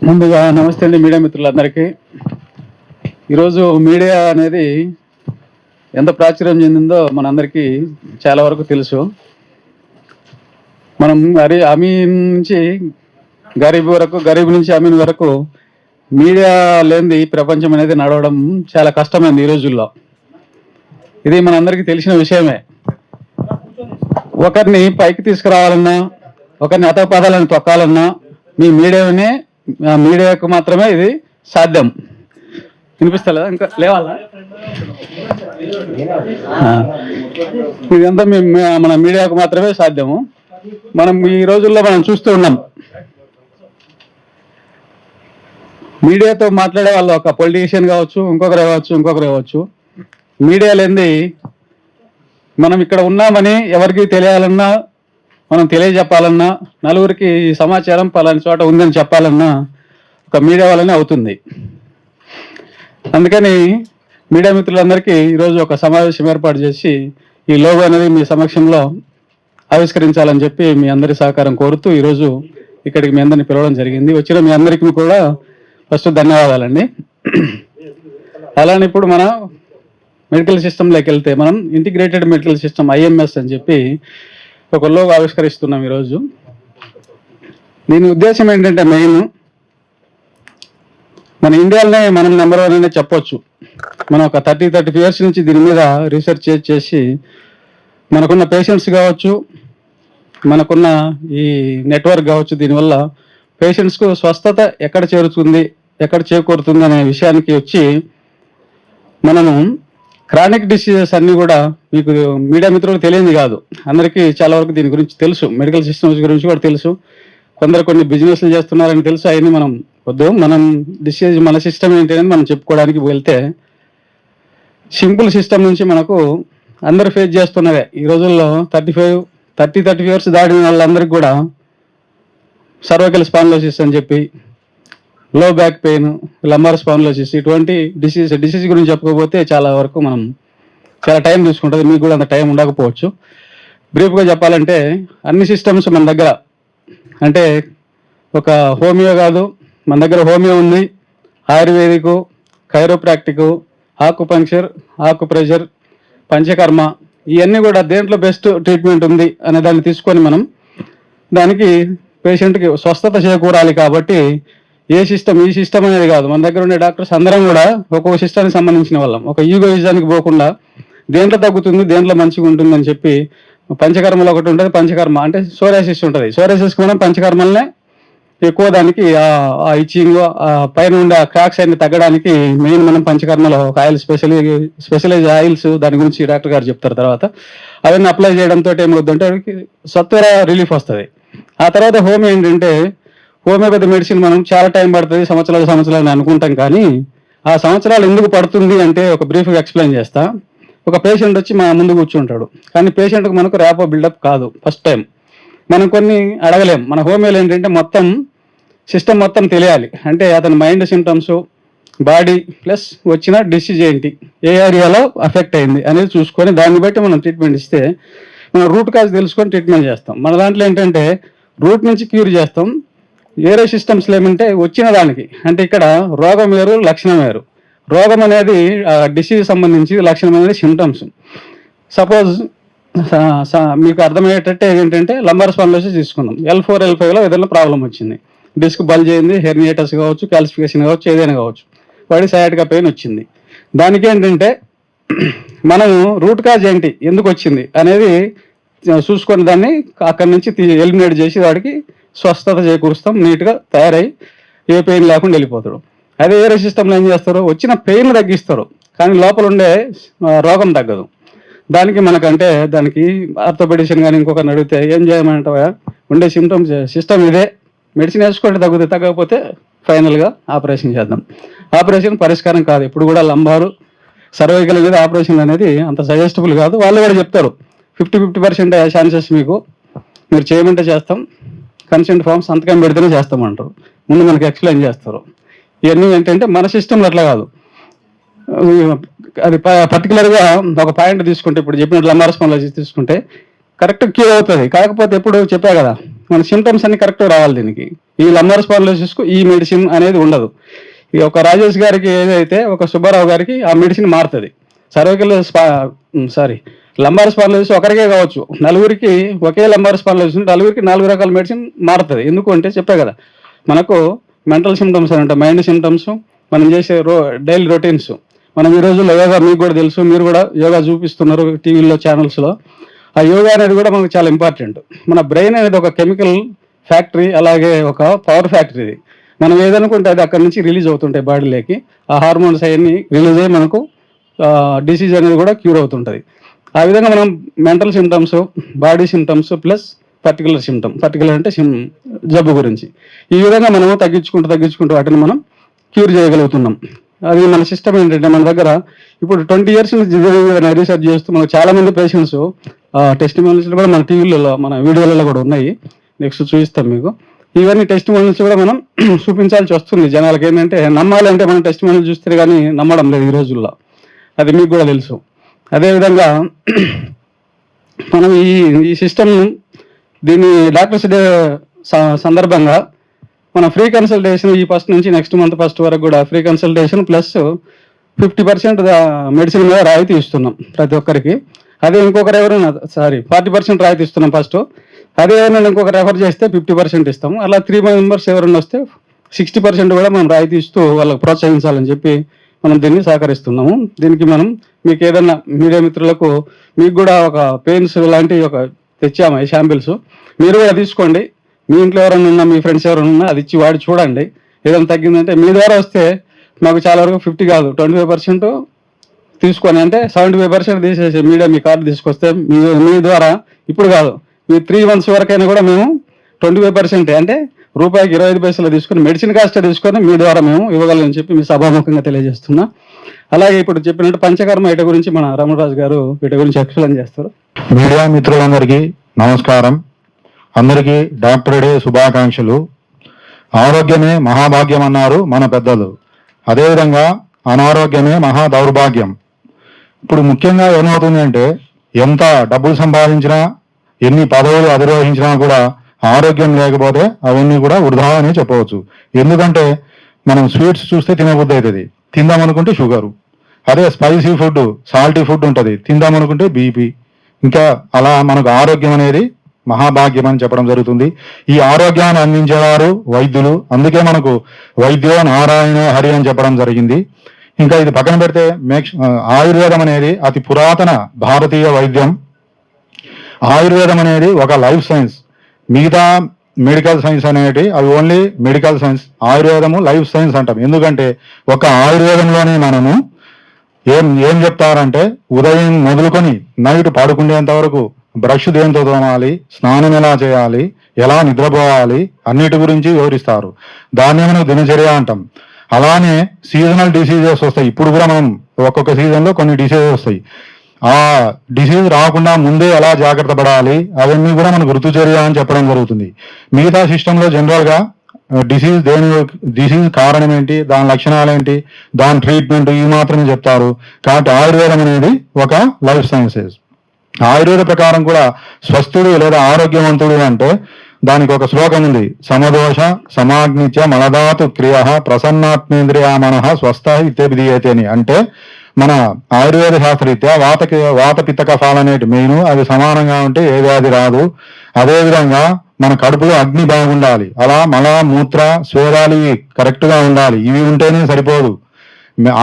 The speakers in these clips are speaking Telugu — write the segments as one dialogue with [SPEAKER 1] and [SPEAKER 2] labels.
[SPEAKER 1] ముందుగా నమస్తే అండి మీడియా మిత్రులందరికీ. ఈరోజు మీడియా అనేది ఎంత ప్రాచుర్యం చెందిందో మనందరికీ చాలా వరకు తెలుసు. మనం అమీన్ నుంచి గరీబ్ వరకు, గరీబ్ నుంచి అమీన్ వరకు మీడియా లేనిది ప్రపంచం అనేది నడవడం చాలా కష్టమైంది ఈ రోజుల్లో. ఇది మనందరికీ తెలిసిన విషయమే. ఒకరిని పైకి తీసుకురావాలన్నా, ఒకరిని అతపాదాలను తొక్కాలన్నా మీడియాకు మాత్రమే ఇది సాధ్యం. వినిపిస్తలేదా? ఇంకా లేవాలా? ఇదంతా మన మీడియాకు మాత్రమే సాధ్యము. మనం ఈ రోజుల్లో మనం చూస్తూ ఉన్నాం, మీడియాతో మాట్లాడే వాళ్ళు ఒక పొలిటీషియన్ కావచ్చు, ఇంకొకరు కావచ్చు. మీడియా లేనిది మనం ఇక్కడ ఉన్నామని ఎవరికి తెలియాలన్నా, మనం తెలియజెప్పాలన్నా, నలుగురికి సమాచారం పలాని చోట ఉందని చెప్పాలన్నా ఒక మీడియా వల్లనే అవుతుంది. అందుకని మీడియా మిత్రులందరికీ ఈరోజు ఒక సమావేశం ఏర్పాటు చేసి ఈ లోగో అనేది మీ సమక్షంలో ఆవిష్కరించాలని చెప్పి మీ అందరి సహకారం కోరుతూ ఈరోజు ఇక్కడికి మీ అందరిని పిలవడం జరిగింది. వచ్చిన మీ అందరికీ కూడా ఫస్ట్ ధన్యవాదాలండి. అలానే ఇప్పుడు మన మెడికల్ సిస్టంలోకి వెళ్తే మనం ఇంటిగ్రేటెడ్ మెడికల్ సిస్టమ్ IMS అని చెప్పి ఒక లోగో ఆవిష్కరిస్తున్నాం ఈరోజు. దీని ఉద్దేశం ఏంటంటే మెయిన్ మన ఇండియాలోనే మనం నెంబర్ 1 అనే చెప్పొచ్చు. మనం ఒక 30 years నుంచి దీని మీద రీసెర్చ్ చేసి మనకున్న పేషెంట్స్ కావచ్చు, మనకున్న ఈ నెట్వర్క్ కావచ్చు, దీనివల్ల పేషెంట్స్కు స్వస్థత ఎక్కడ చేకూరుతుంది అనే విషయానికి వచ్చి మనము క్రానిక్ డిసీజెస్ అన్నీ కూడా మీకు మీడియా మిత్రులకు తెలియదు కాదు, అందరికీ చాలా వరకు దీని గురించి తెలుసు. మెడికల్ సిస్టమ్స్ గురించి కూడా తెలుసు. కొన్ని బిజినెస్లు చేస్తున్నారని తెలుసు. అవన్నీ మనం వద్దు. మన సిస్టమ్ ఏంటి అనేది మనం చెప్పుకోవడానికి వెళ్తే సింపుల్ సిస్టమ్ నుంచి మనకు అందరు ఫేస్ చేస్తున్నదే ఈ రోజుల్లో 30 years దాటిన వాళ్ళందరికీ కూడా సర్వైకల్ స్పాండిలోసిస్ అని చెప్పి, లో బ్యాక్ పెయిన్, లంబార్ స్పాండిలోసిస్, ఇటువంటి డిసీజ్ గురించి చెప్పుకోకపోతే చాలా వరకు మనం చాలా టైం తీసుకుంటుంది. మీకు కూడా అంత టైం ఉండకపోవచ్చు. బ్రీఫ్గా చెప్పాలంటే అన్ని సిస్టమ్స్ మన దగ్గర, అంటే ఒక హోమియో కాదు, మన దగ్గర హోమియో ఉంది, ayurvedic, chiropractic, acupuncture, acupressure, panchakarma, ఇవన్నీ కూడా దేంట్లో బెస్ట్ ట్రీట్మెంట్ ఉంది అనే దాన్ని తీసుకొని మనం దానికి పేషెంట్కి స్వస్థత చేకూరాలి. కాబట్టి ఈ సిస్టమ్ అనేది కాదు. మన దగ్గర ఉండే డాక్టర్స్ అందరం కూడా ఒక్కొక్క సిస్టానికి సంబంధించిన వాళ్ళం. ఒక ఈగోయిజానికి పోకుండా దేంట్లో తగ్గుతుంది, దేంట్లో మంచిగా ఉంటుంది అని చెప్పి పంచకర్మలో ఒకటి ఉంటుంది. పంచకర్మ అంటే సోరియాసిస్ ఉంటుంది. సోరియాసిస్కి మనం పంచకర్మలనే ఎక్కువ దానికి ఆ ఇచ్చింగ్, పైన ఉండే క్రాక్స్ అన్ని తగ్గడానికి మెయిన్ మనం పంచకర్మలో ఒక ఆయిల్ స్పెషలైజ్ ఆయిల్స్, దాని గురించి డాక్టర్ గారు చెప్తారు. తర్వాత అవన్నీ అప్లై చేయడంతో ఏమవుతుందంటే సత్వర రిలీఫ్ వస్తుంది. ఆ తర్వాత హోమియోపతి మెడిసిన్ మనం చాలా టైం పడుతుంది, సంవత్సరాలు అనుకుంటాం. కానీ ఆ సంవత్సరాలు ఎందుకు పడుతుంది అంటే ఒక బ్రీఫ్గా ఎక్స్ప్లెయిన్ చేస్తా. ఒక పేషెంట్ వచ్చి మా ముందు కూర్చుంటాడు, కానీ పేషెంట్కి మనకు ర్యాపో బిల్డప్ కాదు. ఫస్ట్ టైం మనం కొన్ని అడగలేం. మన హోమియోలో ఏంటంటే సిస్టమ్ మొత్తం తెలియాలి. అంటే అతని మైండ్ సిమ్టమ్స్, బాడీ ప్లస్ వచ్చిన డిసీజ్ ఏంటి, ఏ ఏరియాలో అఫెక్ట్ అయింది అనేది చూసుకొని దాన్ని బట్టి మనం ట్రీట్మెంట్ ఇస్తే మనం రూట్ కాజ్ తెలుసుకొని ట్రీట్మెంట్ చేస్తాం. మన దాంట్లో ఏంటంటే రూట్ నుంచి క్యూర్ చేస్తాం. వేరే సిస్టమ్స్లో ఏమంటే వచ్చిన దానికి, అంటే ఇక్కడ రోగం వేరు, లక్షణం వేరు. రోగం అనేది డిసీజ్ సంబంధించి, లక్షణం అనేది సిమ్టమ్స్. సపోజ్ మీకు అర్థమయ్యేటట్టే ఏంటంటే లంబార్ స్పాండిలోసిస్ తీసుకుందాం. L4, L5లో ఏదైనా ప్రాబ్లం వచ్చింది, డిస్క్ బల్జ్ అయింది, హెర్నియేటస్ కావచ్చు, క్యాల్సిఫికేషన్ కావచ్చు, ఏదైనా కావచ్చు, వాడి సయాటికా పెయిన్ వచ్చింది. దానికి ఏంటంటే మనం రూట్ కాజ్ ఏంటి, ఎందుకు వచ్చింది అనేది చూసుకొని దాన్ని అక్కడి నుంచి ఎలిమినేట్ చేసి వాడికి స్వస్థత చేకూరుస్తాం. నీట్గా తయారై ఏ పెయిన్ లేకుండా వెళ్ళిపోతాడు. అదే వేరే సిస్టంలో ఏం చేస్తారు, వచ్చిన పెయిన్ తగ్గిస్తారు, కానీ లోపల ఉండే రోగం తగ్గదు. దానికి దానికి ఆర్థోపెడిషన్ కానీ ఇంకొకరిని అడిగితే ఏం చేయమంటావా, ఉండే సిస్టమ్ ఇదే, మెడిసిన్ వేసుకోండి, తగ్గకపోతే ఫైనల్గా ఆపరేషన్ చేద్దాం. ఆపరేషన్ పరిష్కారం కాదు. ఇప్పుడు కూడా లంబారు, సర్వైకల్ మీద ఆపరేషన్ అనేది అంత సజెస్టబుల్ కాదు. వాళ్ళు కూడా చెప్తారు 50% ఛాన్సెస్ మీరు చేయమంటే చేస్తాం, కన్సెంట్ ఫామ్స్ సంతకం పెడితేనే చేస్తామంటారు. ముందు మనకి ఎక్స్ప్లెయిన్ చేస్తారు. ఇవన్నీ ఏంటంటే మన సిస్టంలో అట్లా కాదు. అది పర్టికులర్గా ఒక పాయింట్ తీసుకుంటే, ఇప్పుడు చెప్పినట్టు లంబార్ స్పాండిలోసిస్ తీసుకుంటే కరెక్ట్ క్యూర్ అవుతుంది. కాకపోతే ఎప్పుడు చెప్పా కదా, మన సిమ్టమ్స్ అన్ని కరెక్ట్ రావాలి. దీనికి ఈ లంబార్ స్పాండిలోసిస్కు ఈ మెడిసిన్ అనేది ఉండదు. ఈ ఒక రాజేష్ గారికి ఏదైతే ఒక సుబ్బారావు గారికి ఆ మెడిసిన్ మారుతుంది. లంబార్ స్పాండిలోసిస్ ఒకరికే కావచ్చు, నలుగురికి ఒకే లంబార్ స్పాండిలోసిస్ నలుగురికి 4 రకాల మెడిసిన్ మారుతుంది. ఎందుకు అంటే చెప్పే కదా, మనకు మెంటల్ సిమ్టమ్స్ అని ఉంటాయి, మైండ్ సిమ్టమ్స్, మనం చేసే డైలీ రొటీన్స్. మనం ఈ రోజుల్లో యోగా మీకు కూడా తెలుసు, మీరు కూడా యోగా చూపిస్తున్నారు టీవీలో ఛానల్స్లో. ఆ యోగా అనేది కూడా మనకు చాలా ఇంపార్టెంట్. మన బ్రెయిన్ అనేది ఒక కెమికల్ ఫ్యాక్టరీ, అలాగే ఒక పవర్ ఫ్యాక్టరీ. మనం ఏదనుకుంటే అది అక్కడి నుంచి రిలీజ్ అవుతుంటాయి బాడీలోకి. ఆ హార్మోన్స్ అవన్నీ రిలీజ్ అయ్యి మనకు డిసీజ్ అనేది కూడా క్యూర్ అవుతుంటుంది. ఆ విధంగా మనం mental symptoms, body symptoms plus particular అంటే జబ్బు గురించి ఈ విధంగా మనం తగ్గించుకుంటూ వాటిని మనం క్యూర్ చేయగలుగుతున్నాం. అది మన సిస్టమ్ ఏంటంటే, మన దగ్గర ఇప్పుడు 20 years నుంచి రీసెర్చ్ చేస్తూ మనకు చాలా మంది పేషెంట్స్ టెస్టిమోనియల్స్ కూడా మన టీవీలలో, మన వీడియోలలో కూడా ఉన్నాయి. నెక్స్ట్ చూపిస్తాం మీకు. ఇవన్నీ టెస్టిమోనియల్స్ కూడా మనం చూపించాల్సి వస్తుంది జనాలకి. ఏంటంటే నమ్మాలంటే మనం టెస్టిమోనియల్ చూస్తే కానీ నమ్మడం లేదు ఈ రోజుల్లో, అది మీకు కూడా తెలుసు. అదేవిధంగా మనం ఈ సిస్టమ్ దీన్ని డాక్టర్స్ డే సందర్భంగా మనం ఫ్రీ కన్సల్టేషన్ ఈ ఫస్ట్ నుంచి నెక్స్ట్ మంత్ ఫస్ట్ వరకు కూడా ఫ్రీ కన్సల్టేషన్ ప్లస్ 50% మెడిసిన్ మీద రాయితీ ఇస్తున్నాం ప్రతి ఒక్కరికి. అదే ఇంకొకరు ఎవరైనా 40% రాయితీ ఇస్తున్నాం ఫస్ట్. అదే ఎవరైనా ఇంకొకరు రెఫర్ చేస్తే 50% ఇస్తాము. అలా 3 members ఎవరైనా వస్తే 60% కూడా మనం రాయితీ ఇస్తూ వాళ్ళకి ప్రోత్సహించాలని చెప్పి మనం దీన్ని సహకరిస్తున్నాము. దీనికి మనం మీకు ఏదన్నా మీడియా మిత్రులకు మీకు కూడా ఒక పెయిన్స్ లాంటి ఒక తెచ్చాము ఈ శాంపిల్స్, మీరు కూడా తీసుకోండి. మీ ఇంట్లో ఎవరైనా ఉన్నా, మీ ఫ్రెండ్స్ ఎవరైనా ఉన్నా అది ఇచ్చి వాడి చూడండి. ఏదైనా తగ్గిందంటే మీ ద్వారా వస్తే మాకు చాలా వరకు 50 కాదు 25% తీసుకొని, అంటే 75% తీసేసి మీడియా మీ కార్డు తీసుకొస్తే మీ ద్వారా ఇప్పుడు కాదు మీ 3 months వరకైనా కూడా మేము 25% అంటే రూపాయికి 25 పైసలు తీసుకొని మెడిసిన్ కాస్ట్ తీసుకొని మీ ద్వారా మేము ఇవ్వగలని చెప్పి మీ సభాముఖంగా తెలియజేస్తున్నా. అలాగే ఇప్పుడు చెప్పినట్టు పంచకర్మ వీటి గురించి మన రమణరాజు గారు వీటి గురించి ఎక్స్ప్లెయిన్ చేస్తారు.
[SPEAKER 2] మీడియా మిత్రులందరికీ నమస్కారం. అందరికీ డాక్టర్ డే శుభాకాంక్షలు. ఆరోగ్యమే మహాభాగ్యం అన్నారు మన పెద్దలు. అదేవిధంగా అనారోగ్యమే మహా దౌర్భాగ్యం. ఇప్పుడు ముఖ్యంగా ఏమవుతుంది అంటే, ఎంత డబ్బులు సంపాదించినా, ఎన్ని పదవులు అధిరోహించినా కూడా ఆరోగ్యం లేకపోతే అవన్నీ కూడా వృధా అని చెప్పవచ్చు. ఎందుకంటే మనం స్వీట్స్ చూస్తే తినబుద్ధి అవుతుంది, తిందామనుకుంటే షుగరు. అదే స్పైసీ ఫుడ్, సాల్టీ ఫుడ్ ఉంటుంది, తిందామనుకుంటే బీపీ. ఇంకా అలా మనకు ఆరోగ్యం అనేది మహాభాగ్యం అని చెప్పడం జరుగుతుంది. ఈ ఆరోగ్యాన్ని అందించేవారు వైద్యులు. అందుకే మనకు వైద్యో నారాయణ హరి అని చెప్పడం జరిగింది. ఇంకా ఇది పక్కన పెడితే ఆయుర్వేదం అనేది అతి పురాతన భారతీయ వైద్యం. ఆయుర్వేదం అనేది ఒక లైఫ్ సైన్స్. మిగతా మెడికల్ సైన్స్ అనేవి అవి ఓన్లీ మెడికల్ సైన్స్. ఆయుర్వేదము లైఫ్ సైన్స్ అంటాం. ఎందుకంటే ఒక ఆయుర్వేదంలోనే మనము ఏం చెప్తారంటే, ఉదయం మొదలుకొని నైట్ పడుకునేంత వరకు బ్రష్ దేంతో తోమాలి, స్నానం ఎలా చేయాలి, ఎలా నిద్రపోవాలి, అన్నిటి గురించి వివరిస్తారు. దాన్నే మనం దినచర్య అంటాం. అలానే సీజనల్ డిసీజెస్ వస్తాయి. ఇప్పుడు కూడా మనం ఒక్కొక్క సీజన్లో కొన్ని డిసీజెస్ వస్తాయి. ఆ డిసీజ్ రాకుండా ముందే ఎలా జాగ్రత్త పడాలి అవన్నీ కూడా మనకు ఋతుచర్య అని చెప్పడం జరుగుతుంది. మిగతా సిస్టంలో జనరల్గా డిసీజ్ కారణం ఏంటి, దాని లక్షణాలు ఏంటి, దాని ట్రీట్మెంట్ ఇవి మాత్రమే చెప్తారు. కాబట్టి ఆయుర్వేదం అనేది ఒక లైఫ్ సైన్సెస్. ఆయుర్వేద ప్రకారం కూడా స్వస్థుడు లేదా ఆరోగ్యవంతుడు అంటే దానికి ఒక శ్లోకం ఉంది. సమదోష సమాగ్నిత్య మలదాతు క్రియ ప్రసన్నాత్మేంద్రియ మనః స్వస్థ ఇత్యభిధీయతే అని. అంటే మన ఆయుర్వేద శాస్త్రరీత్యా వాత పిత్త కఫాలు అనేటి మెయిన్, అవి సమానంగా ఉంటే ఏ వ్యాధి రాదు. అదేవిధంగా మన కడుపులో అగ్ని బాగుండాలి, అలా మల మూత్ర స్వేదాలు కరెక్ట్ గా ఉండాలి. ఇవి ఉంటేనే సరిపోదు.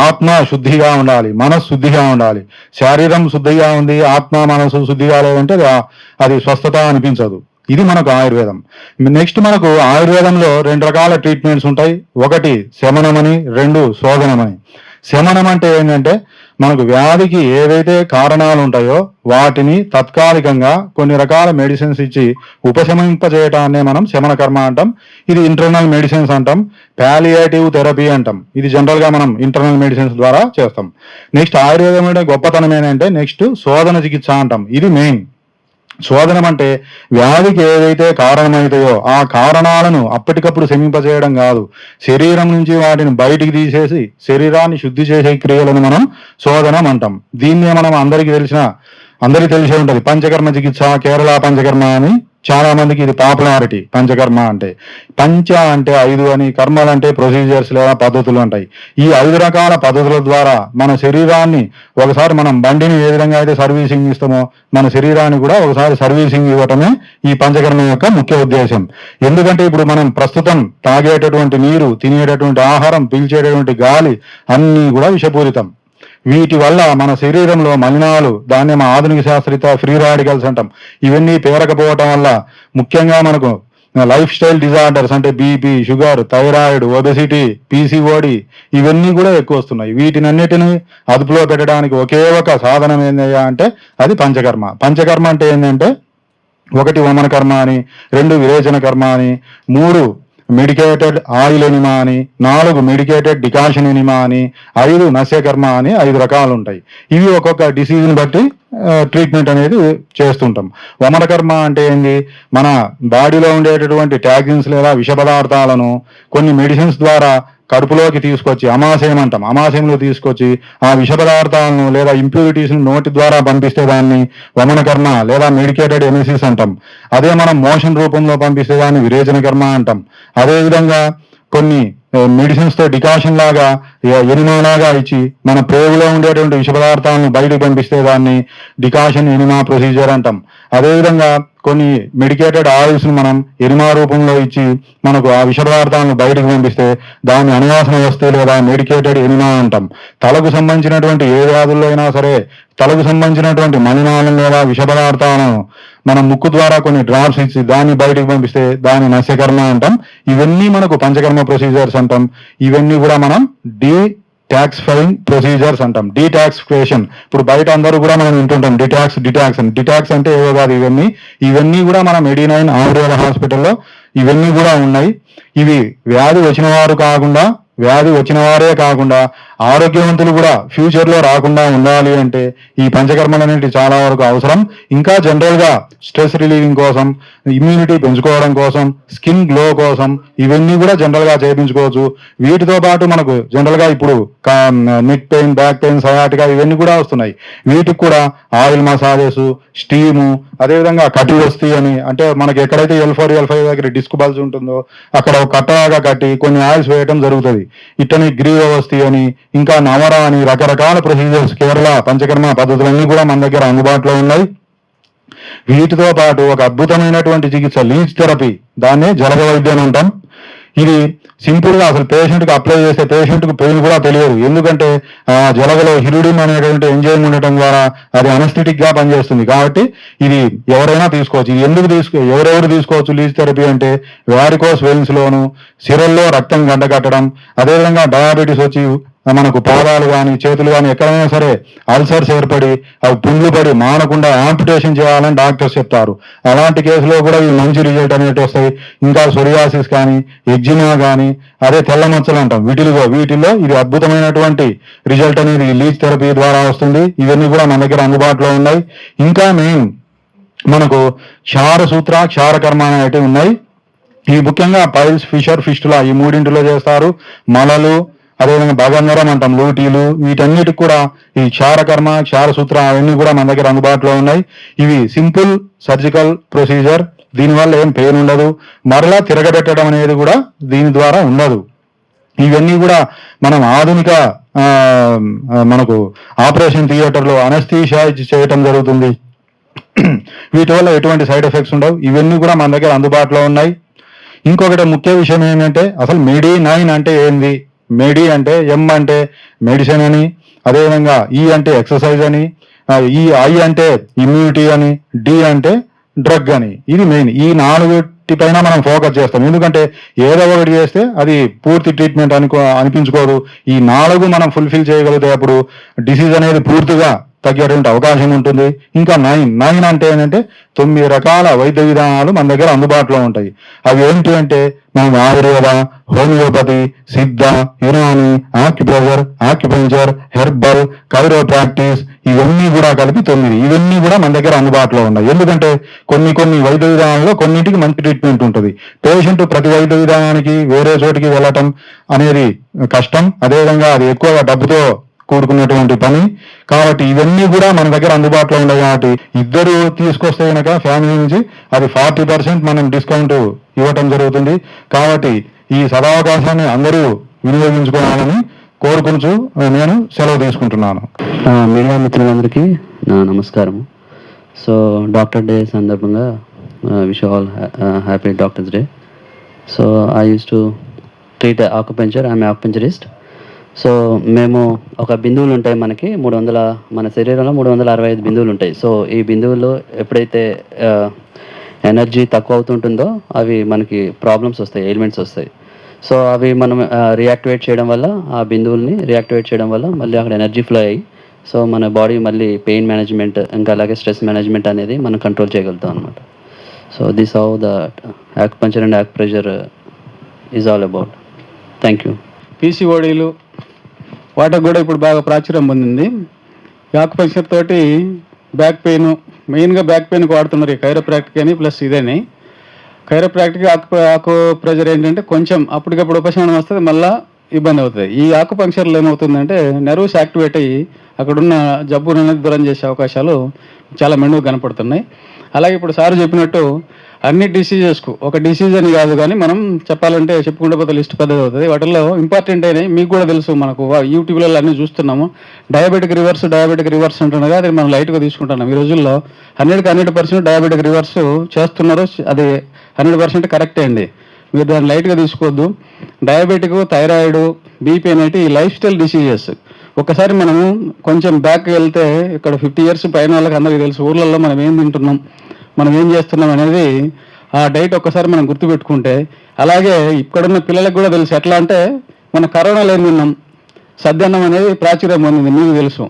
[SPEAKER 2] ఆత్మ శుద్ధిగా ఉండాలి, మనసు శుద్ధిగా ఉండాలి. శరీరం శుద్ధిగా ఉంది, ఆత్మ మనసు శుద్ధిగా లేదంటే అది స్వస్థత అనిపించదు. ఇది మనకు ఆయుర్వేదం. నెక్స్ట్ మనకు ఆయుర్వేదంలో 2 రకాల ట్రీట్మెంట్స్ ఉంటాయి. ఒకటి శమనమని, 2 శోధనమని. శమనం అంటే ఏంటంటే, మనకు వ్యాధికి ఏవైతే కారణాలు ఉంటాయో వాటిని తాత్కాలికంగా కొన్ని రకాల మెడిసిన్స్ ఇచ్చి ఉపశమింపజేయటాన్నే మనం శమన కర్మ అంటాం. ఇది ఇంటర్నల్ మెడిసిన్స్ అంటాం, పాలియేటివ్ థెరపీ అంటాం. ఇది జనరల్ గా మనం ఇంటర్నల్ మెడిసిన్స్ ద్వారా చేస్తాం. నెక్స్ట్ ఆయుర్వేదం అంటే గొప్పతనం ఏంటంటే, నెక్స్ట్ శోధన చికిత్స అంటాం. ఇది మెయిన్. శోధనం అంటే వ్యాధికి ఏదైతే కారణమవుతాయో ఆ కారణాలను అప్పటికప్పుడు శమింపజేయడం కాదు, శరీరం నుంచి వాటిని బయటికి తీసేసి శరీరాన్ని శుద్ధి చేసే క్రియలను మనం శోధనం అంటాం. దీన్నే మనం అందరికీ తెలిసే ఉంటది పంచకర్మ చికిత్స, కేరళ పంచకర్మ అని చాలా మందికి ఇది పాపులారిటీ. పంచకర్మ అంటే పంచ అంటే 5 అని, కర్మలు అంటే ప్రొసీజర్స్ లేదా పద్ధతులు ఉంటాయి. ఈ 5 రకాల పద్ధతుల ద్వారా మన శరీరాన్ని, ఒకసారి మనం బండిని ఏ విధంగా అయితే సర్వీసింగ్ ఇస్తామో మన శరీరాన్ని కూడా ఒకసారి సర్వీసింగ్ ఇవ్వటమే ఈ పంచకర్మ యొక్క ముఖ్య ఉద్దేశం. ఎందుకంటే ఇప్పుడు మనం ప్రస్తుతం తాగేటటువంటి నీరు, తినేటటువంటి ఆహారం, పీల్చేటటువంటి గాలి అన్నీ కూడా విషపూరితం. వీటి వల్ల మన శరీరంలో మలినాలు, దాన్ని మా ఆధునిక శాస్త్రీయత ఫ్రీ రాడికల్స్ అంటాం, ఇవన్నీ పేరకపోవటం వల్ల ముఖ్యంగా మనకు లైఫ్ స్టైల్ డిజార్డర్స్ అంటే BP, sugar, thyroid, obesity, PCOD ఇవన్నీ కూడా ఎక్కువ వస్తున్నాయి. వీటినన్నిటిని అదుపులో పెట్టడానికి ఒకే ఒక సాధనం ఏందయ్యా అంటే అది పంచకర్మ. పంచకర్మ అంటే ఏంటంటే 1 వమన కర్మ అని, 2 విరేచన కర్మ అని, 3 మెడికేటెడ్ ఆయిల్ ఎనిమా అని, 4 మెడికేటెడ్ డికాషన్ ఎనిమా అని, 5 నస్యకర్మ అని 5 రకాలు ఉంటాయి. ఇవి ఒక్కొక్క డిసీజ్ని బట్టి ట్రీట్మెంట్ అనేది చేస్తుంటాం. వమన కర్మ అంటే ఏంది, మన బాడీలో ఉండేటటువంటి టాక్సిన్స్ లేదా విష పదార్థాలను కొన్ని మెడిసిన్స్ ద్వారా కడుపులోకి తీసుకొచ్చి, అమాశయం అంటాం, అమాశయంలో తీసుకొచ్చి ఆ విష పదార్థాలను లేదా ఇంప్యూరిటీస్ నోటి ద్వారా పంపిస్తే దాన్ని వమన కర్మ లేదా మెడికేటెడ్ ఎమిసిస్ అంటాం. అదే మనం మోషన్ రూపంలో పంపిస్తే దాన్ని విరేచన కర్మ అంటాం. అదేవిధంగా కొన్ని మెడిసిన్స్ తో డికాషన్ లాగా, ఎనిమా లాగా ఇచ్చి మన ప్రేగులో ఉండేటువంటి విష పదార్థాలను బయటకు పంపిస్తే దాన్ని డికాషన్ ఎనిమా ప్రొసీజర్ అంటాం. అదేవిధంగా కొన్ని మెడికేటెడ్ ఆయిల్స్ ను మనం ఎనిమా రూపంలో ఇచ్చి మనకు ఆ విష పదార్థాలను బయటకు పంపిస్తే దాన్ని అనువాసన వస్తువు లేదా మెడికేటెడ్ ఎనిమా అంటాం. తలకు సంబంధించినటువంటి ఏ వ్యాధుల్లో అయినా సరే తలకు సంబంధించినటువంటి మలినాలను లేదా విష పదార్థాలను మనం ముక్కు ద్వారా కొన్ని డ్రాప్స్ ఇచ్చి దాన్ని బయటకు పంపిస్తే దాన్ని నస్యకర్మ అంటాం. ఇవన్నీ మనకు పంచకర్మ ప్రొసీజర్స్ అంటాం. ఇవన్నీ కూడా మనం డీటాక్సిఫైయింగ్ ప్రొసీజర్స్ అంటాం. డీటాక్సిఫికేషన్ ఇప్పుడు బయట అందరూ కూడా మనం వింటుంటాం డిటాక్స్ అని. డిటాక్స్ అంటే ఏవో కాదు, ఇవన్నీ కూడా మన మెడినైన్ ఆయుర్వేద హాస్పిటల్లో ఇవన్నీ కూడా ఉన్నాయి. ఇవి వ్యాధి వచ్చిన వారే కాకుండా ఆరోగ్యవంతులు కూడా ఫ్యూచర్ లో రాకుండా ఉండాలి అంటే ఈ పంచకర్మలు అనేవి చాలా వరకు అవసరం. ఇంకా జనరల్ గా స్ట్రెస్ రిలీవింగ్ కోసం, ఇమ్యూనిటీ పెంచుకోవడం కోసం, స్కిన్ గ్లో కోసం ఇవన్నీ కూడా జనరల్ గా చేయించుకోవచ్చు. వీటితో పాటు మనకు జనరల్ గా ఇప్పుడు neck pain, back pain, sciatica ఇవన్నీ కూడా వస్తున్నాయి. వీటికి కూడా ఆయిల్ మసాజెస్, స్టీము, అదేవిధంగా కటి వస్తీ అని, అంటే మనకి ఎక్కడైతే L4, L5 దగ్గర డిస్క్ బల్జ్ ఉంటుందో అక్కడ ఒక కట్టలాగా కట్టి కొన్ని ఆయిల్స్ వేయటం జరుగుతుంది. ఇట్టని గ్రీవ వస్తీ అని, ఇంకా నవర అని రకరకాల ప్రొసీజర్స్, కేరళ పంచకర్మ పద్ధతులన్నీ కూడా మన దగ్గర అందుబాటులో ఉన్నాయి. వీటితో పాటు ఒక అద్భుతమైనటువంటి చికిత్స లీచ్ థెరపీ, దాన్నే జలగ వైద్యం అంటాం. ఇది సింపుల్ గా అసలు పేషెంట్ కి అప్లై చేస్తే పేషెంట్ కు పెయిన్ కూడా తెలియదు. ఎందుకంటే ఆ జలగలో హిరుడిన్ అనేటువంటి ఎంజైమ్ ఉండటం ద్వారా అది అనస్థెటిక్ గా పనిచేస్తుంది. కాబట్టి ఇది ఎవరైనా తీసుకోవచ్చు. ఇది ఎవరెవరు తీసుకోవచ్చు లీచ్ థెరపీ అంటే వారికోస్ వెయిన్స్ లోను, సిరల్లో రక్తం గడ్డకట్టడం, అదేవిధంగా డయాబెటీస్ వచ్చి మనకు పాదాలు కానీ చేతులు కానీ ఎక్కడైనా సరే అల్సర్స్ ఏర్పడి అవి పుండ్లు పడి మానకుండా యాంపిటేషన్ చేయాలని డాక్టర్స్ చెప్తారు. అలాంటి కేసులో కూడా ఇవి మంచి రిజల్ట్ అనేవి వస్తాయి. ఇంకా సొరియాసిస్ కానీ, ఎగ్జిమా కానీ, అదే తెల్ల మచ్చలు అంటాం, వీటిల్లో ఇది అద్భుతమైనటువంటి రిజల్ట్ అనేది లీచ్ థెరపీ ద్వారా వస్తుంది. ఇవన్నీ కూడా మన దగ్గర అందుబాటులో ఉన్నాయి. ఇంకా మెయిన్ మనకు క్షారసూత్ర, క్షారకర్మ అనేవి ఉన్నాయి. ఈ ముఖ్యంగా పైల్స్, ఫిషర్, ఫిస్టులా ఈ మూడింటిలో చేస్తారు. మలలు, అదేవిధంగా భగంధరం అంటాం, లూటీలు, వీటన్నిటికి కూడా ఈ క్షారకర్మ, క్షారసూత్ర అవన్నీ కూడా మన దగ్గర అందుబాటులో ఉన్నాయి. ఇవి సింపుల్ సర్జికల్ ప్రొసీజర్, దీనివల్ల ఏం పెయిన్ ఉండదు. మరలా తిరగబెట్టడం అనేది కూడా దీని ద్వారా ఉండదు. ఇవన్నీ కూడా మనం ఆధునిక మనకు ఆపరేషన్ థియేటర్లో అనస్థీషియా చేయటం జరుగుతుంది. వీటి వల్ల ఎటువంటి సైడ్ ఎఫెక్ట్స్ ఉండవు. ఇవన్నీ కూడా మన దగ్గర అందుబాటులో ఉన్నాయి. ఇంకొకటి ముఖ్య విషయం ఏంటంటే అసలు మెడి9 అంటే ఏంది? మెడి అంటే ఎం అంటే మెడిసిన్ అని, అదేవిధంగా ఈ అంటే ఎక్సర్సైజ్ అని, ఈ ఐ అంటే ఇమ్యూనిటీ అని, డి అంటే డ్రగ్ అని. ఇది మెయిన్. ఈ 4 పైన మనం ఫోకస్ చేస్తాం. ఎందుకంటే ఏదో ఒకటి చేస్తే అది పూర్తి ట్రీట్మెంట్ అనిపించుకోదు. ఈ 4 మనం ఫుల్ఫిల్ చేయగలిగితే అప్పుడు డిసీజ్ అనేది పూర్తిగా తగ్గేటువంటి అవకాశం ఉంటుంది. ఇంకా 9 అంటే ఏంటంటే 9 రకాల వైద్య విధానాలు మన దగ్గర అందుబాటులో ఉంటాయి. అవి ఏంటి అంటే మనం ఆయుర్వేద, హోమియోపతి, సిద్ధ, యునాని, ఆక్యుప్రెషర్, హెర్బల్, కైరోప్రాక్టిస్ ఇవన్నీ కూడా కలిపి 9. ఇవన్నీ కూడా మన దగ్గర అందుబాటులో ఉన్నాయి. ఎందుకంటే కొన్ని వైద్య విధానాల్లో కొన్నింటికి మంచి ట్రీట్మెంట్ ఉంటుంది. పేషెంట్ ప్రతి వైద్య విధానానికి వేరే చోటికి వెళ్ళటం అనేది కష్టం. అదేవిధంగా అది ఎక్కువగా డబ్బుతో కూడుకున్నటువంటి పని. కాబట్టి ఇవన్నీ కూడా మన దగ్గర అందుబాటులో ఉన్నాయి. కాబట్టి ఇద్దరు తీసుకొస్తే కనుక ఫ్యామిలీ నుంచి అది 40% మనం డిస్కౌంట్ ఇవ్వటం జరుగుతుంది. కాబట్టి ఈ సదావకాశాన్ని అందరూ వినియోగించుకోవాలని కోరుకుంటూ నేను సెలవు తీసుకుంటున్నాను.
[SPEAKER 3] మీడియా మిత్రులందరికీ నా నమస్కారం. సో డాక్టర్ డే సందర్భంగా wish all happy doctors day. So I use to treat acupuncture, I'm ఆక్యుపెంచరిస్ట్. So మేము ఒక బిందువులు ఉంటాయి మనకి 300, మన శరీరంలో 365 బిందువులు ఉంటాయి. సో ఈ బిందువుల్లో ఎప్పుడైతే ఎనర్జీ తక్కువ అవుతుంటుందో అవి మనకి ప్రాబ్లమ్స్ వస్తాయి, ఎయిల్మెంట్స్ వస్తాయి. సో అవి మనం రియాక్టివేట్ చేయడం వల్ల, ఆ బిందువుల్ని రియాక్టివేట్ చేయడం వల్ల మళ్ళీ అక్కడ ఎనర్జీ ఫ్లో అయ్యి సో మన బాడీ మళ్ళీ పెయిన్ మేనేజ్మెంట్ ఇంకా అలాగే స్ట్రెస్ మేనేజ్మెంట్ అనేది మనం కంట్రోల్ చేయగలుగుతాం అనమాట. So this how the acupuncture and acupressure is all about. Thank you.
[SPEAKER 1] పీసీఓడీలు వాటికి కూడా ఇప్పుడు బాగా ప్రాచుర్యం పొందింది. యాక్యుపంక్చర్ తోటి బ్యాక్ పెయిన్, మెయిన్గా బ్యాక్ పెయిన్కి వాడుతున్నారు ఈ కైరోప్రాక్టిక్ అని, ప్లస్ ఇదేని. కైరోప్రాక్టిక్ ఆక్యుప్రెషర్ ఏంటంటే కొంచెం అప్పటికప్పుడు ఉపశమనం వస్తుంది, మళ్ళీ ఇబ్బంది అవుతుంది. ఈ ఆక్యుపంక్చర్లో ఏమవుతుందంటే నెర్వ్స్ యాక్టివేట్ అయ్యి అక్కడున్న జబ్బును అనేది దూరం చేసే అవకాశాలు చాలా మెండుగా కనపడుతున్నాయి. అలాగే ఇప్పుడు సార్ చెప్పినట్టు అన్ని డిసీజెస్కు, ఒక డిసీజ్ అని కాదు కానీ మనం చెప్పాలంటే చెప్పుకుంటే పోతే లిస్ట్ పెద్దది అవుతుంది. వాటిల్లో ఇంపార్టెంట్ అయినాయి మీకు కూడా తెలుసు, మనకు యూట్యూబ్లలో అన్నీ చూస్తున్నాము. డయాబెటిక్ రివర్స్ అంటున్నారు, అది మనం లైట్గా తీసుకుంటున్నాం. ఈ రోజుల్లో 100% డయాబెటిక్ రివర్స్ చేస్తున్నారు, అది 100% కరెక్టే అండి. మీరు దాన్ని లైట్గా తీసుకోవద్దు. డయాబెటిక్, థైరాయిడ్, బీపీ అనేటి ఈ లైఫ్ స్టైల్ డిసీజెస్. ఒకసారి మనము కొంచెం బ్యాక్ వెళ్తే ఇక్కడ 50 years పైన వాళ్ళకి అందరికీ తెలుసు ఊర్లలో మనం ఏం తింటున్నాం, మనం ఏం చేస్తున్నాం అనేది ఆ డైట్ ఒక్కసారి మనం గుర్తుపెట్టుకుంటే, అలాగే ఇక్కడున్న పిల్లలకు కూడా తెలుసు. ఎట్లా అంటే మన కరోనాలో ఏం తిన్నాం, సద్దన్నం అనేది ప్రాచుర్యం పొందింది, మీకు తెలుసు.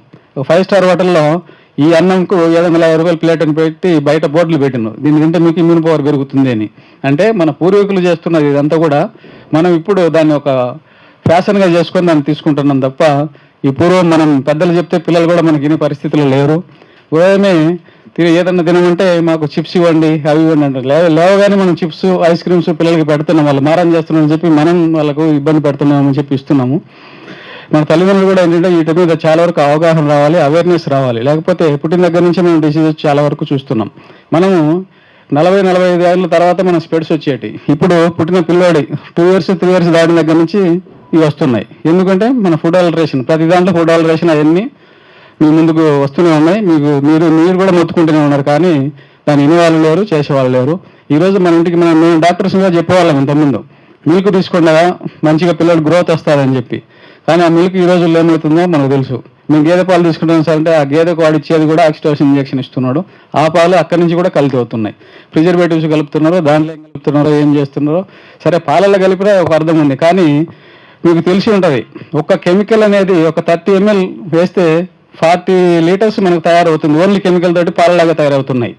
[SPEAKER 1] 5 star హోటల్లో ఈ అన్నంకు 750 రూపాయల ప్లేట్ అని పెట్టి బయట బోర్డులు పెట్టినారు, దీని తింటే మీకు ఇమ్యూన్ పవర్ పెరుగుతుంది అని. అంటే మన పూర్వీకులు చేస్తున్నది ఇదంతా కూడా మనం ఇప్పుడు దాన్ని ఒక ఫ్యాషన్గా చేసుకొని దాన్ని తీసుకుంటున్నాం తప్ప, ఈ పూర్వం మనం పెద్దలు చెప్తే పిల్లలు కూడా మనకి ఇన్ని పరిస్థితులు లేరు. ఉదయమే ఏదన్నా తినమంటే మాకు చిప్స్ ఇవ్వండి, అవి ఇవ్వండి అంటారు. లేవగానే మనం చిప్స్, ఐస్ క్రీమ్స్ పిల్లలకి పెడుతున్నాం, వాళ్ళు మారం చేస్తున్నామని చెప్పి మనం వాళ్ళకు ఇబ్బంది పెడుతున్నామని చెప్పి ఇస్తున్నాము. మన తల్లిదండ్రులు కూడా ఏంటంటే వీటి మీద చాలా వరకు అవగాహన రావాలి, అవేర్నెస్ రావాలి. లేకపోతే పుట్టిన దగ్గర నుంచి మనం డిసీజెస్ చాలా వరకు చూస్తున్నాం. మనము 40-45 ఏళ్ళ తర్వాత మనం స్పెడ్స్ వచ్చేటి, ఇప్పుడు పుట్టిన పిల్లోడి 2 years 3 years దాటిన దగ్గర నుంచి ఇవి వస్తున్నాయి. ఎందుకంటే మన ఫుడ్ ఆల్టరేషన్, ప్రతి దాంట్లో ఫుడ్ ఆల్టరేషన్ అవన్నీ మీ ముందుకు వస్తూనే ఉన్నాయి. మీరు కూడా మొత్తుకుంటూనే ఉన్నారు, కానీ దాన్ని వినేవాళ్ళు లేరు, చేసేవాళ్ళు లేరు. ఈరోజు మన ఇంటికి మేము డాక్టర్స్గా చెప్పేవాళ్ళం ఇంతకుముందు, మిల్క్ తీసుకోండా మంచిగా పిల్లలు గ్రోత్ వస్తారని చెప్పి. కానీ ఆ మిల్క్ ఈ రోజుల్లో ఏమవుతుందో మనకు తెలుసు. మేము గేదె పాలు తీసుకుంటాం సార్ అంటే ఆ గేదెకు వాడిచ్చేది కూడా ఆక్సిటోసిన్ ఇంజెక్షన్ ఇస్తున్నాడు. ఆ పాలు అక్కడి నుంచి కూడా కల్తీ అవుతున్నాయి, ప్రిజర్వేటివ్స్ కలుపుతున్నారు, దాంట్లో ఏం కలుపుతున్నారో ఏం చేస్తున్నారో. సరే పాలల్లో కలిపినా ఒక అర్థం ఉంది, కానీ మీకు తెలిసి ఉంటుంది ఒక కెమికల్ అనేది ఒక 30 ml వేస్తే 40 liters మనకు తయారవుతుంది. ఓన్లీ కెమికల్ తోటి పాలలాగా తయారవుతున్నాయి.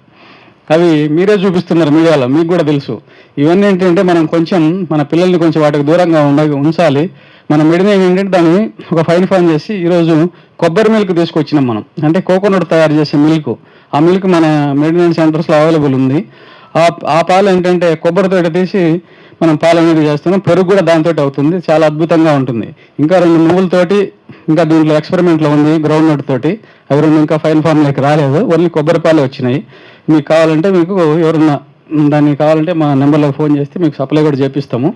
[SPEAKER 1] అవి మీరే చూపిస్తున్నారు మీడియాలో, మీకు కూడా తెలుసు. ఇవన్నీ ఏంటంటే మనం కొంచెం మన పిల్లల్ని కొంచెం వాటికి దూరంగా ఉంచాలి. మన మెడినేం ఏంటంటే దాన్ని ఒక ఫైన్ ఫామ్ చేసి ఈరోజు కొబ్బరి మిల్క్ తీసుకొచ్చినాం మనం, అంటే కోకోనట్ తయారు చేసే మిల్క్. ఆ మిల్క్ మన మెడినేషన్ సెంటర్స్లో అవైలబుల్ ఉంది. ఆ పాలు ఏంటంటే కొబ్బరితోటి తీసి మనం పాలు అనేది చేస్తున్నాం. పెరుగు కూడా దాంతో అవుతుంది, చాలా అద్భుతంగా ఉంటుంది. ఇంకా 2 నువ్వులతోటి, ఇంకా దీంట్లో ఎక్స్పెరిమెంట్లో ఉంది గ్రౌండ్ నట్ తోటి, అవి 2 ఇంకా ఫైన్ ఫామ్లోకి రాలేదు, ఓన్లీ కొబ్బరి పాలు వచ్చినాయి. మీకు కావాలంటే, మీకు ఎవరన్నా దానికి కావాలంటే మా నెంబర్లో ఫోన్ చేస్తే మీకు సప్లై కూడా చేపిస్తాము.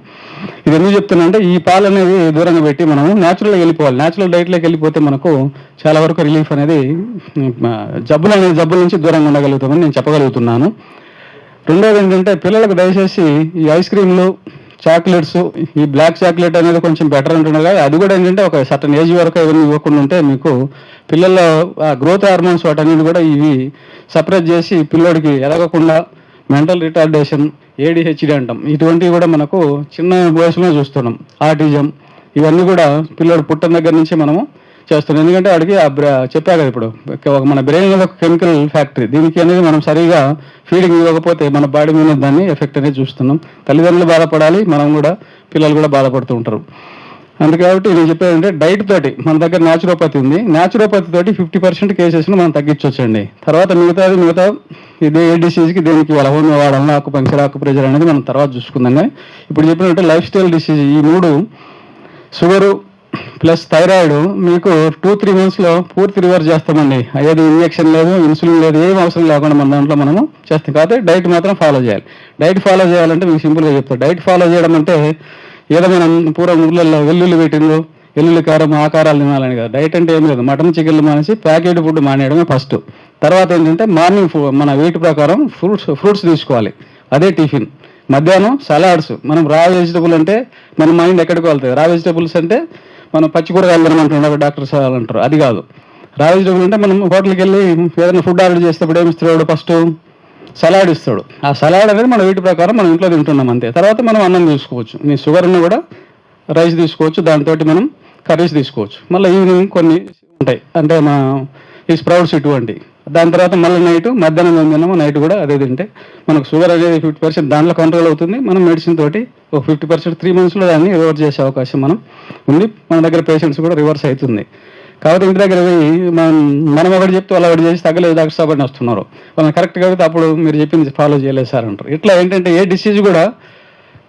[SPEAKER 1] ఇది ఎందుకు చెప్తున్నా అంటే ఈ పాలు అనేది దూరంగా పెట్టి మనం న్యాచురల్గా వెళ్ళిపోవాలి. న్యాచురల్ డైట్లోకి వెళ్ళిపోతే మనకు చాలా వరకు రిలీఫ్ అనేది, జబ్బుల నుంచి దూరంగా ఉండగలుగుతామని నేను చెప్పగలుగుతున్నాను. రెండోది ఏంటంటే పిల్లలకు దయచేసి ఈ ఐస్ క్రీమ్లు, చాక్లెట్స్, ఈ బ్లాక్ చాక్లెట్ అనేది కొంచెం బెటర్ అంటున్నారు. అది కూడా ఏంటంటే ఒక సర్టన్ ఏజ్ వరకు ఇవన్నీ ఇవ్వకుండా ఉంటే మీకు పిల్లల్లో గ్రోత్ హార్మోన్స్ వాటన్నిటి కూడా ఇవి సపరేట్ చేసి పిల్లోడికి ఎదగకుండా మెంటల్ రిటార్డేషన్, ADHD అంటాం, ఇటువంటివి కూడా మనకు చిన్న వయసులో చూస్తున్నాం. ఆటిజం, ఇవన్నీ కూడా పిల్లోడు పుట్టిన దగ్గర నుంచి మనము చేస్తున్నాం. ఎందుకంటే వాడికి చెప్పా కదా ఇప్పుడు మన బ్రెయిన్ అనేది ఒక కెమికల్ ఫ్యాక్టరీ. దీనికి అనేది మనం సరిగా ఫీడింగ్ ఇవ్వకపోతే మన బాడీ మీద దాన్ని ఎఫెక్ట్ అనేది చూస్తున్నాం. తల్లిదండ్రులు బాధపడాలి, మనం కూడా, పిల్లలు కూడా బాధపడుతూ ఉంటారు. అందుకే నేను చెప్పేదంటే డైట్ తోటి మన దగ్గర న్యాచురోపతి ఉంది, న్యాచురోపతి తోటి 50% కేసెస్ను మనం తగ్గించవచ్చండి. తర్వాత మిగతా ఇదే ఏ డిసీజ్కి దేనికి వాళ్ళ హోమియో వాడాలని, ఆక్యుప్రెషర్ అనేది మనం తర్వాత చూసుకుందాం. కానీ ఇప్పుడు చెప్పినట్టు లైఫ్ స్టైల్ డిసీజ్, ఈ 3 షుగరు, ప్లస్ థైరాయిడ్ మీకు 2-3 మంత్స్లో పూర్తి రివర్స్ చేస్తామండి. ఏది ఇంజెక్షన్ లేదు, ఇన్సులిన్ లేదు, ఏం అవసరం లేకుండా మన దాంట్లో మనము చేస్తాం. కాబట్టి డైట్ మాత్రం ఫాలో చేయాలి. డైట్ ఫాలో చేయాలంటే మీకు సింపుల్గా చెప్తాను. డైట్ ఫాలో చేయడం అంటే ఏదో మనం పూర్వం ఊళ్ళల్లో వెల్లుల్లి పెట్టిందో వెల్లుల్లి కారం ఆకారాలు తినాలని కాదు. డైట్ అంటే ఏం లేదు, మటన్ చికెన్లు మానేసి ప్యాకెట్ ఫుడ్ మానేయడమే ఫస్ట్. తర్వాత ఏంటంటే మార్నింగ్ మన వెయిట్ ప్రకారం ఫ్రూట్స్ తీసుకోవాలి, అదే టిఫిన్. మధ్యాహ్నం సలాడ్స్. మనం రా వెజిటబుల్ అంటే మన మైండ్ ఎక్కడికి వెళ్తుంది. రా వెజిటబుల్స్ అంటే మనం పచ్చి కూరగాయలు తినమంటున్నారు డాక్టర్స్ అంటారు, అది కాదు. రా వెజిటబుల్ అంటే మనం హోటల్కి వెళ్ళి ఏదైనా ఫుడ్ ఆర్డర్ చేసేటప్పుడు ఏమి ఇస్తాడు, ఫస్ట్ సలాడ్ ఇస్తాడు. ఆ సలాడ్ అనేది మన వెయిట్ ప్రకారం మనం ఇంట్లో తింటున్నాం అంతే. తర్వాత మనం అన్నం తీసుకోవచ్చు, మీ షుగర్ని కూడా రైస్ తీసుకోవచ్చు, దాంతో మనం కర్రీస్ తీసుకోవచ్చు. మళ్ళీ ఈవినింగ్ కొన్ని ఉంటాయి అంటే మన ఈ స్ప్రౌట్స్ ఇటువంటి. దాని తర్వాత మళ్ళీ మధ్యాహ్నం తిన్నాము, నైట్ కూడా అదే తింటే మనకు షుగర్ అనేది 50% దాంట్లో కంట్రోల్ అవుతుంది. మనం మెడిసిన్ తోటి ఒక 50% 3 monthsలో దాన్ని రివర్స్ చేసే అవకాశం ఉంది. మన దగ్గర పేషెంట్స్ కూడా రివర్స్ అవుతుంది. కాబట్టి ఇంటి దగ్గర మనం ఒకటి చెప్తే వాళ్ళు ఒకటి చేసి తగ్గలేదు డాక్టర్ సాబ్ అని వస్తున్నారు. వాళ్ళని కరెక్ట్గా అయితే అప్పుడు మీరు చెప్పింది ఫాలో చేయలేదు సార్ అంటారు. ఇట్లా ఏంటంటే ఏ డిసీజ్ కూడా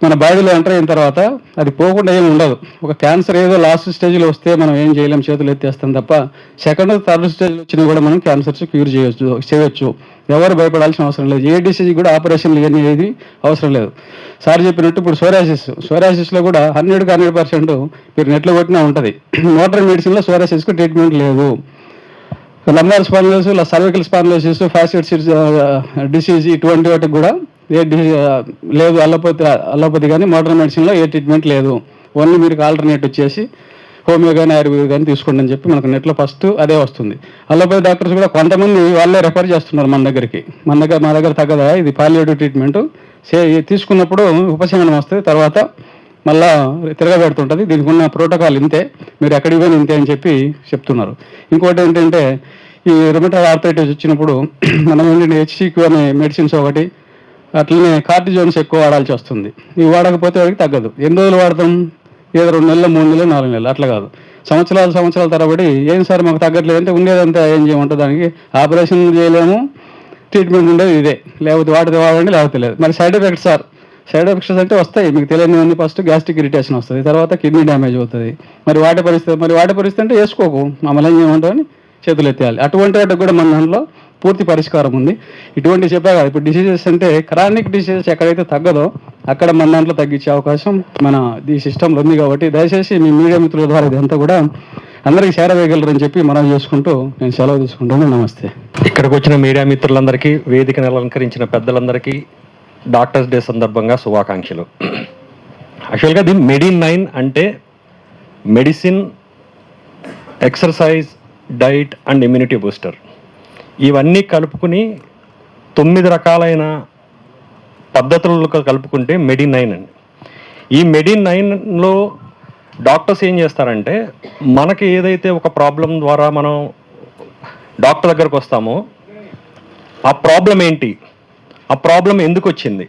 [SPEAKER 1] మన బాడీలో ఎంటర్ అయిన తర్వాత అది పోకుండా ఏమి ఉండదు. ఒక క్యాన్సర్ ఏదో లాస్ట్ స్టేజ్లో వస్తే మనం ఏం చేయలేం, చేతులు ఎత్తేస్తాం తప్ప. సెకండ్ 3rd స్టేజ్లో వచ్చినా కూడా మనం క్యాన్సర్స్ క్యూర్ చేయొచ్చు. ఎవరు భయపడాల్సిన అవసరం లేదు. ఏ డిసీజ్ కూడా ఆపరేషన్లు ఇవన్నీ ఏది అవసరం లేదు. సార్ చెప్పినట్టు ఇప్పుడు సోరాసిస్లో కూడా 100కి 100% మీరు నెట్లో కొట్టినా ఉంటుంది. మోడర్న్ మెడిసిన్లో సోరాసిస్కు ట్రీట్మెంట్ లేదు. Lumbar spondylosis, cervical spondylosis, facets disease ఇటువంటి వాటికి కూడా లేదు. అల్లోపతి కానీ మోడర్న్ మెడిసిన్లో ఏ ట్రీట్మెంట్ లేదు. ఓన్లీ మీరు ఆల్టర్నేట్ వచ్చేసి హోమియో కానీ ఆయుర్వేద కానీ తీసుకోండి అని చెప్పి మనకు నెట్లో ఫస్ట్ అదే వస్తుంది. అల్లోపతి డాక్టర్స్ కూడా కొంతమంది వాళ్ళే రెఫర్ చేస్తున్నారు మన దగ్గరికి. మా దగ్గర తగ్గదా, ఇది పాలియేటివ్ ట్రీట్మెంట్ తీసుకున్నప్పుడు ఉపశమనం వస్తుంది, తర్వాత మళ్ళా తిరగబెడుతుంటుంది. దీనికి ఉన్న ప్రోటోకాల్ ఇంతే, మీరు ఎక్కడికి పోయినా ఇంతే అని చెప్పి చెప్తున్నారు. ఇంకోటి ఏంటంటే ఈ రుమటాయిడ్ ఆర్థరైటిస్ వచ్చినప్పుడు మనం ఏంటంటే HCQ అనే మెడిసిన్స్ ఒకటి, అట్లనే కార్టిజోన్స్ ఎక్కువ వాడాల్సి వస్తుంది. ఇవి వాడకపోతే వాడికి తగ్గదు. ఎన్ని రోజులు వాడతాం, ఏదో 2 నెలలు, 3 నెలలు, 4 నెలలు, అట్లా కాదు. సంవత్సరాల తరబడి ఏం సార్ మాకు తగ్గట్లేదు అంటే ఉండేదంతా ఏం చేయమంటుంది. దానికి ఆపరేషన్ చేయలేము, ట్రీట్మెంట్ ఉండేది ఇదే, లేకపోతే వాడితే వాడండి, లేకపోతే లేదు. మరి సైడ్ ఎఫెక్ట్స్ అంటే వస్తాయి, మీకు తెలియనివన్నీ. ఫస్ట్ గ్యాస్ట్రిక్ ఇరిటేషన్ వస్తుంది, తర్వాత కిడ్నీ డ్యామేజ్ అవుతుంది. మరి వాటి పరిస్థితి అంటే వేసుకోకు, మమ్మల్ని ఏం చేయమంటామని చేతులు ఎత్తేయాలి. అటువంటి వాటికి కూడా మన దాంట్లో పూర్తి పరిష్కారం ఉంది. ఇటువంటి చెప్పా కదా, ఇప్పుడు డిసీజెస్ అంటే క్రానిక్ డిసీజెస్ ఎక్కడైతే తగ్గదో అక్కడ మన దాంట్లో తగ్గించే అవకాశం మన ఈ సిస్టంలో ఉంది. కాబట్టి దయచేసి మీ మీడియా మిత్రుల ద్వారా ఇదంతా కూడా అందరికీ చేరవేయగలరని చెప్పి మనం చేసుకుంటూ నేను సెలవు తీసుకుంటాను. నమస్తే.
[SPEAKER 4] ఇక్కడికి వచ్చిన మీడియా మిత్రులందరికీ, వేదికను అలంకరించిన పెద్దలందరికీ డాక్టర్స్ డే సందర్భంగా శుభాకాంక్షలు. యాక్చువల్గా ఇది MED9 అంటే medicine, exercise, diet and immunity booster. ఇవన్నీ కలుపుకుని 9 రకాలైన పద్ధతులకు కలుపుకుంటే MED9 అండి. ఈ MED9లో డాక్టర్స్ ఏం చేస్తారంటే, మనకి ఏదైతే ఒక ప్రాబ్లం ద్వారా మనం డాక్టర్ దగ్గరకు వస్తామో ఆ ప్రాబ్లం ఏంటి, ఆ ప్రాబ్లం ఎందుకు వచ్చింది,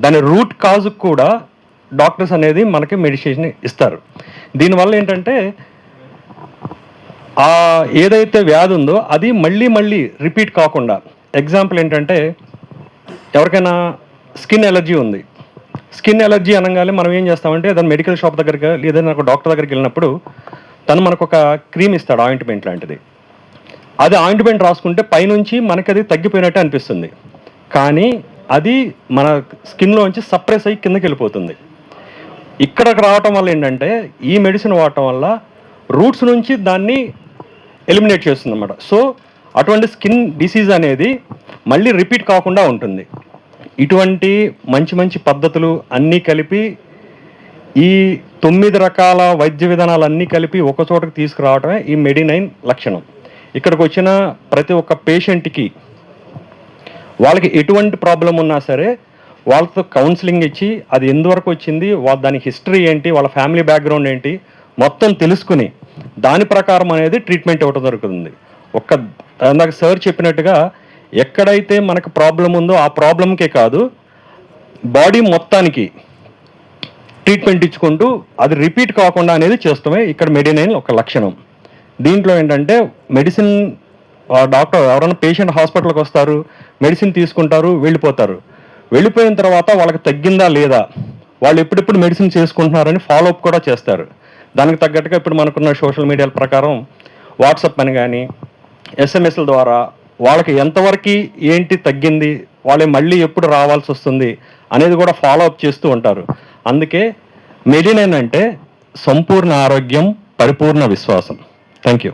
[SPEAKER 4] దాని రూట్ కాజ్ కూడా డాక్టర్స్ అనేది మనకి మెడికేషన్ ఇస్తారు. దీనివల్ల ఏంటంటే ఆ ఏదైతే వ్యాధి ఉందో అది మళ్ళీ రిపీట్ కాకుండా. ఎగ్జాంపుల్ ఏంటంటే, ఎవరికైనా స్కిన్ ఎలర్జీ ఉంది. స్కిన్ ఎలర్జీ అనగానే మనం ఏం చేస్తామంటే దాని మెడికల్ షాప్ దగ్గరికి లేదంటే ఒక డాక్టర్ దగ్గరికి వెళ్ళినప్పుడు తను మనకు ఒక క్రీమ్ ఇస్తాడు, ఆయింట్మెంట్ లాంటిది. అది ఆయింట్మెంట్ రాసుకుంటే పైనుంచి మనకి అది తగ్గిపోయినట్టు అనిపిస్తుంది, కానీ అది మన స్కిన్లోంచి సప్రెస్ అయ్యి కిందకి వెళ్ళిపోతుంది. ఇక్కడికి రావటం వల్ల ఏంటంటే ఈ మెడిసిన్ వాడటం వల్ల రూట్స్ నుంచి దాన్ని ఎలిమినేట్ చేస్తుంది అన్నమాట. సో అటువంటి స్కిన్ డిసీజ్ అనేది మళ్ళీ రిపీట్ కాకుండా ఉంటుంది. ఇటువంటి మంచి పద్ధతులు అన్నీ కలిపి ఈ 9 రకాల వైద్య విధానాలన్నీ కలిపి ఒక చోటకి తీసుకురావటమే ఈ MED9 లక్షణం. ఇక్కడికి వచ్చిన ప్రతి ఒక్క పేషెంట్కి వాళ్ళకి ఎటువంటి ప్రాబ్లం ఉన్నా సరే వాళ్ళతో కౌన్సిలింగ్ ఇచ్చి అది ఎందువరకు వచ్చింది, దాని హిస్టరీ ఏంటి, వాళ్ళ ఫ్యామిలీ బ్యాక్గ్రౌండ్ ఏంటి మొత్తం తెలుసుకుని దాని ప్రకారం అనేది ట్రీట్మెంట్ ఇవ్వడం జరుగుతుంది. ఇందాక సార్ చెప్పినట్టుగా ఎక్కడైతే మనకు ప్రాబ్లం ఉందో ఆ ప్రాబ్లంకే కాదు, బాడీ మొత్తానికి ట్రీట్మెంట్ ఇచ్చుకుంటూ అది రిపీట్ కాకుండా అనేది చేస్తామే ఇక్కడ MED9 ఒక లక్షణం. దీంట్లో ఏంటంటే మెడిసిన్ డాక్టర్ ఎవరైనా పేషెంట్ హాస్పిటల్కి వస్తారు, మెడిసిన్ తీసుకుంటారు, వెళ్ళిపోయిన తర్వాత వాళ్ళకి తగ్గిందా లేదా, వాళ్ళు ఎప్పుడెప్పుడు మెడిసిన్ చేసుకుంటున్నారని ఫాలోఅప్ కూడా చేస్తారు. దానికి తగ్గట్టుగా ఇప్పుడు మనకున్న సోషల్ మీడియాల ప్రకారం వాట్సాప్ అని కానీ ఎస్ఎంఎస్ల ద్వారా వాళ్ళకి ఎంతవరకు ఏంటి తగ్గింది, వాళ్ళే మళ్ళీ ఎప్పుడు రావాల్సి వస్తుంది అనేది కూడా ఫాలో అప్ చేస్తూ ఉంటారు. అందుకే మెడినైన్ అంటే సంపూర్ణ ఆరోగ్యం, పరిపూర్ణ విశ్వాసం. Thank you.